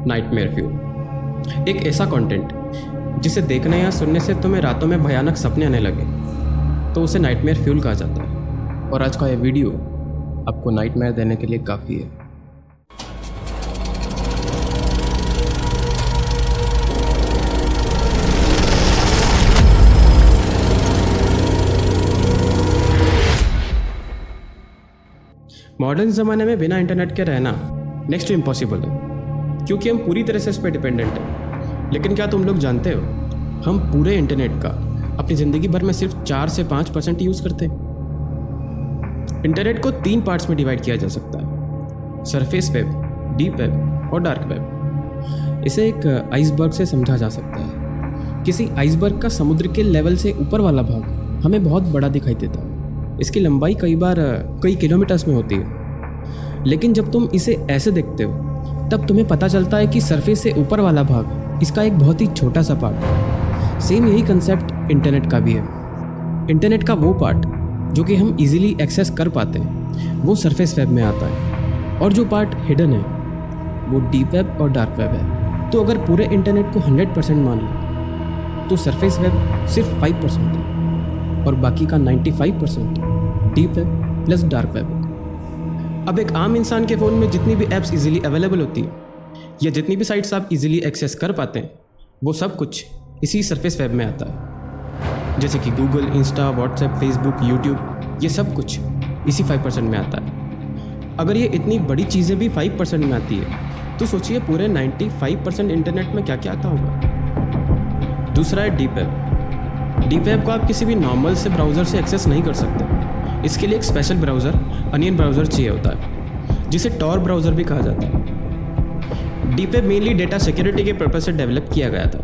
Nightmare fuel. एक ऐसा content जिसे देखने या सुनने से तुम्हें रातों में भयानक सपने आने लगे तो उसे नाइटमेयर फ्यूल कहा जाता है। और आज का यह वीडियो आपको नाइटमेयर देने के लिए काफ़ी है। मॉडर्न ज़माने में बिना इंटरनेट के रहना नेक्स्ट टू इम्पॉसिबल है, क्योंकि हम पूरी तरह से इस पर डिपेंडेंट हैं। लेकिन क्या तुम लोग जानते हो, हम पूरे इंटरनेट का अपनी ज़िंदगी भर में सिर्फ 4 से 5% यूज़ करते हैं। इंटरनेट को 3 पार्ट्स में डिवाइड किया जा सकता है: सरफेस वेब, डीप वेब और डार्क वेब। इसे एक आइसबर्ग से समझा जा सकता है। किसी आइसबर्ग का समुद्र के लेवल से ऊपर वाला भाग हमें बहुत बड़ा दिखाई देता है। इसकी लंबाई कई बार कई किलोमीटर्स में होती है, लेकिन जब तुम इसे ऐसे देखते हो तब तुम्हें पता चलता है कि सरफेस से ऊपर वाला भाग इसका एक बहुत ही छोटा सा पार्ट है। सेम यही कंसेप्ट इंटरनेट का भी है। इंटरनेट का वो पार्ट जो कि हम इजीली एक्सेस कर पाते हैं वो सरफेस वेब में आता है, और जो पार्ट हिडन है वो डीप वेब और डार्क वेब है। तो अगर पूरे इंटरनेट को 100% मान लो तो सरफेस वेब सिर्फ 5% है और बाकी का 95% deep web plus dark web है। अब एक आम इंसान के फ़ोन में जितनी भी ऐप्स इजीली अवेलेबल होती है या जितनी भी साइट्स आप इजीली एक्सेस कर पाते हैं वो सब कुछ इसी सरफेस वेब में आता है। जैसे कि Google, Insta, WhatsApp, Facebook, YouTube, ये सब कुछ इसी 5% में आता है। अगर ये इतनी बड़ी चीज़ें भी 5% में आती है तो सोचिए पूरे 95% इंटरनेट में क्या क्या आता होगा। दूसरा है डीप वेब। डीप वेब को आप किसी भी नॉर्मल से ब्राउज़र से एक्सेस नहीं कर सकते। इसके लिए एक स्पेशल ब्राउज़र, अनियन ब्राउज़र चाहिए होता है, जिसे टॉर ब्राउज़र भी कहा जाता है। Deep web mainly data security के पर्पज़ से डेवलप किया गया था,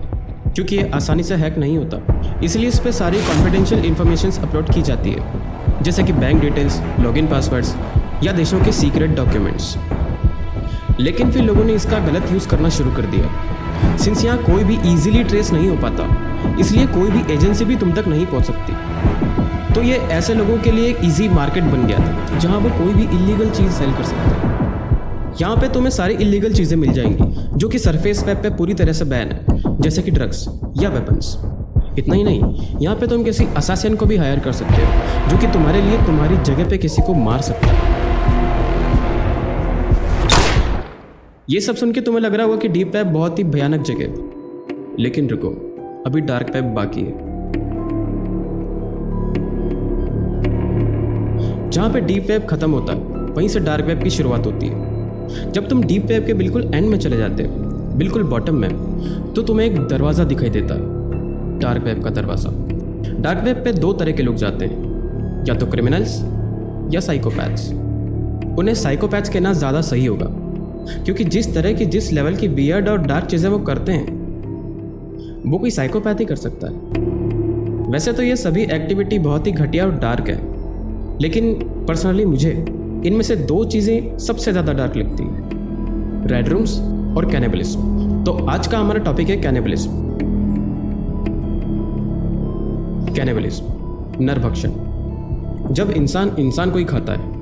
क्योंकि ये आसानी से हैक नहीं होता। इसलिए इस पर सारी कॉन्फिडेंशियल इन्फॉर्मेशन अपलोड की जाती है, जैसे कि बैंक डिटेल्स, लॉगिन पासवर्ड्स या देशों के सीक्रेट डॉक्यूमेंट्स। लेकिन फिर लोगों ने इसका गलत यूज़ करना शुरू कर दिया। सिंस यहाँ कोई भी ईजिली ट्रेस नहीं हो पाता, इसलिए कोई भी एजेंसी भी तुम तक नहीं पहुँच सकती। तो ये ऐसे लोगों के लिए एक ईजी मार्केट बन गया था जहाँ वो कोई भी इलीगल चीज़ सेल कर सकते हैं। यहाँ पे तुम्हें सारी इलीगल चीज़ें मिल जाएंगी जो कि सरफेस वेब पे पूरी तरह से बैन है, जैसे कि ड्रग्स या वेपन्स। इतना ही नहीं, यहाँ पे तुम किसी असासिन को भी हायर कर सकते हो जो कि तुम्हारे लिए तुम्हारी जगह पे किसी को मार सकता है। ये सब सुन के तुम्हें लग रहा होगा कि डीप वेब बहुत ही भयानक जगह है, लेकिन रुको, अभी डार्क वेब बाकी है। जहाँ पे डीप वेब खत्म होता है वहीं से डार्क वेब की शुरुआत होती है। जब तुम डीप वेब के बिल्कुल एंड में चले जाते हो, बिल्कुल बॉटम में, तो तुम्हें एक दरवाज़ा दिखाई देता है, डार्क वेब का दरवाज़ा। डार्क वेब पे 2 तरह के लोग जाते हैं, या तो क्रिमिनल्स या साइकोपैथ्स। उन्हें साइकोपैथ्स कहना ज़्यादा सही होगा, क्योंकि जिस तरह की, जिस लेवल की वियर्ड और डार्क चीज़ें वो करते हैं वो कोई साइकोपैथ ही कर सकता है। वैसे तो ये सभी एक्टिविटी बहुत ही घटिया और डार्क है, लेकिन पर्सनली मुझे इनमें से 2 चीज़ें सबसे ज़्यादा डार्क लगती हैं: रेड रूम्स और कैनिबलिज्म। तो आज का हमारा टॉपिक है कैनिबलिज्म। कैनिबलिज्म, नरभक्षण। जब इंसान को ही खाता है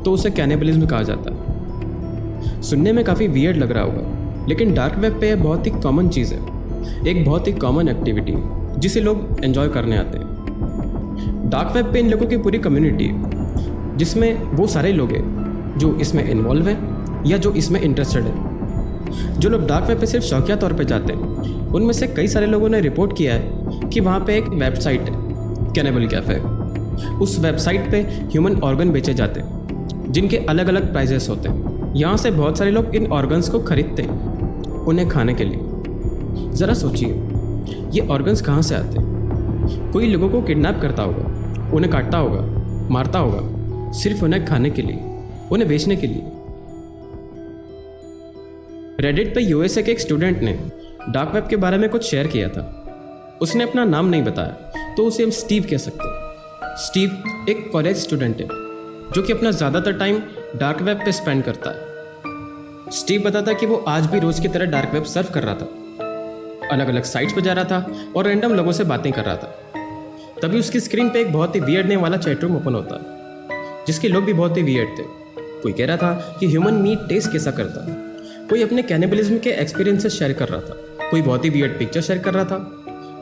तो उसे कैनिबलिज्म कहा जाता है। सुनने में काफ़ी वियर्ड लग रहा होगा, लेकिन डार्क वेब पे बहुत ही कॉमन चीज़ है, एक बहुत ही कॉमन एक्टिविटी है जिसे लोग एंजॉय करने आते हैं। डार्क वेब पे इन लोगों की पूरी कम्युनिटी है, जिसमें वो सारे लोग हैं जो इसमें इन्वॉल्व हैं या जो इसमें इंटरेस्टेड है। जो लोग डार्क वेब पे सिर्फ शौकिया तौर पे जाते हैं, उनमें से कई सारे लोगों ने रिपोर्ट किया है कि वहाँ पे एक वेबसाइट है, कैनिबल कैफे। उस वेबसाइट पे ह्यूमन ऑर्गन बेचे जाते हैं, जिनके अलग अलग प्राइजेस होते हैं। यहाँ से बहुत सारे लोग इन ऑर्गन्स को खरीदते हैं उन्हें खाने के लिए। ज़रा सोचिए, ये ऑर्गन्स कहाँ से आते हैं? कोई लोगों को किडनैप करता होगा, उन्हें काटता होगा, मारता होगा, सिर्फ उन्हें खाने के लिए, उन्हें बेचने के लिए। रेडिट पे यूएसए के एक स्टूडेंट ने डार्क वेब के बारे में कुछ शेयर किया था। उसने अपना नाम नहीं बताया, तो उसे हम स्टीव कह सकते हैं। स्टीव एक कॉलेज स्टूडेंट है जो कि अपना ज़्यादातर टाइम डार्क वेब पे स्पेंड करता है। स्टीव बताता कि वो आज भी रोज़ की तरह डार्क वेब सर्फ कर रहा था, अलग अलग साइट्स पर जा रहा था और रैंडम लोगों से बातें कर रहा था। तभी उसकी स्क्रीन पे एक बहुत ही वियर्ड नेम वाला चैट रूम ओपन होता है, जिसके लोग भी बहुत ही वियर्ड थे। कोई कह रहा था कि ह्यूमन मीट टेस्ट कैसा करता, कोई अपने कैनिबलिज्म के एक्सपीरियंसेस शेयर कर रहा था, कोई बहुत ही वियर्ड पिक्चर शेयर कर रहा था,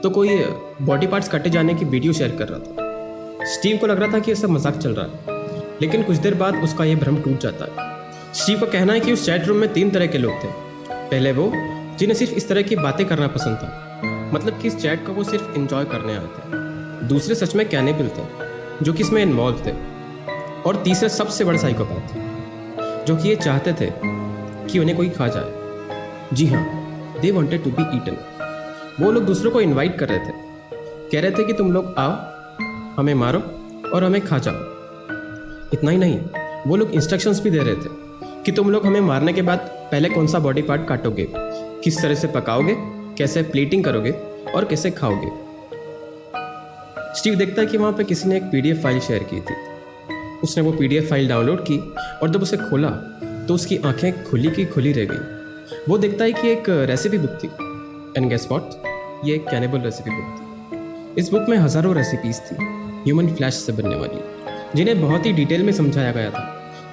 तो कोई बॉडी पार्ट्स कटे जाने की वीडियो शेयर कर रहा था। स्टीव को लग रहा था कि ये सब मजाक चल रहा है, लेकिन कुछ देर बाद उसका ये भ्रम टूट जाता है। स्टीव का कहना है कि उस चैट रूम में 3 तरह के लोग थे। पहले वो जिन्हें सिर्फ इस तरह की बातें करना पसंद था, मतलब कि इस चैट को वो सिर्फ एंजॉय करने आए थे। दूसरे सच में कैनिबल थे, जो कि इसमें इन्वॉल्व थे। और तीसरे सबसे बड़े साइकोपैथ थे, जो कि ये चाहते थे कि उन्हें कोई खा जाए। जी हाँ, they wanted to be eaten. वो लोग दूसरों को इनवाइट कर रहे थे, कह रहे थे कि तुम लोग आओ, हमें मारो और हमें खा जाओ। इतना ही नहीं, वो लोग इंस्ट्रक्शंस भी दे रहे थे कि तुम लोग हमें मारने के बाद पहले कौन सा बॉडी पार्ट काटोगे, किस तरह से पकाओगे, कैसे प्लेटिंग करोगे और कैसे खाओगे। स्टीव देखता है कि वहाँ पे किसी ने एक PDF फाइल शेयर की थी। उसने वो PDF फाइल डाउनलोड की और जब उसे खोला तो उसकी आंखें खुली की खुली रह गई। वो देखता है कि एक रेसिपी बुक थी, एंड गेस व्हाट, ये एक कैनिबल रेसिपी बुक थी। इस बुक में हज़ारों रेसिपीज़ थी ह्यूमन फ्लैश से बनने वाली, जिन्हें बहुत ही डिटेल में समझाया गया था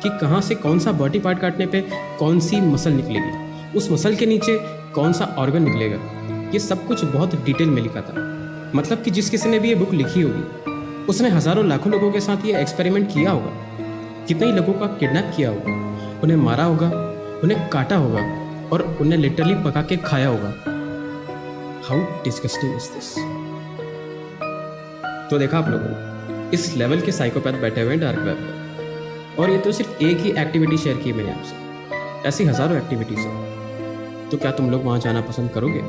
कि कहाँ से कौन सा बॉडी पार्ट काटने पे कौन सी मसल निकलेगी, उस मसल के नीचे कौन सा ऑर्गन निकलेगा। ये सब कुछ बहुत डिटेल में लिखा था। मतलब कि जिस किसी ने भी ये बुक लिखी होगी, उसने हज़ारों लाखों लोगों के साथ ये एक्सपेरिमेंट किया होगा, कितने ही लोगों का किडनैप किया होगा, उन्हें मारा होगा, उन्हें काटा होगा और उन्हें लिटरली पका के खाया होगा। How disgusting is this. तो देखा आप लोगों ने, इस लेवल के साइकोपैथ बैठे हुए हैं डार्क वेब पर। और ये तो सिर्फ एक ही एक्टिविटी शेयर की मैंने आपसे, ऐसी हज़ारों एक्टिविटीज़ हैं। तो क्या तुम लोग वहाँ जाना पसंद करोगे?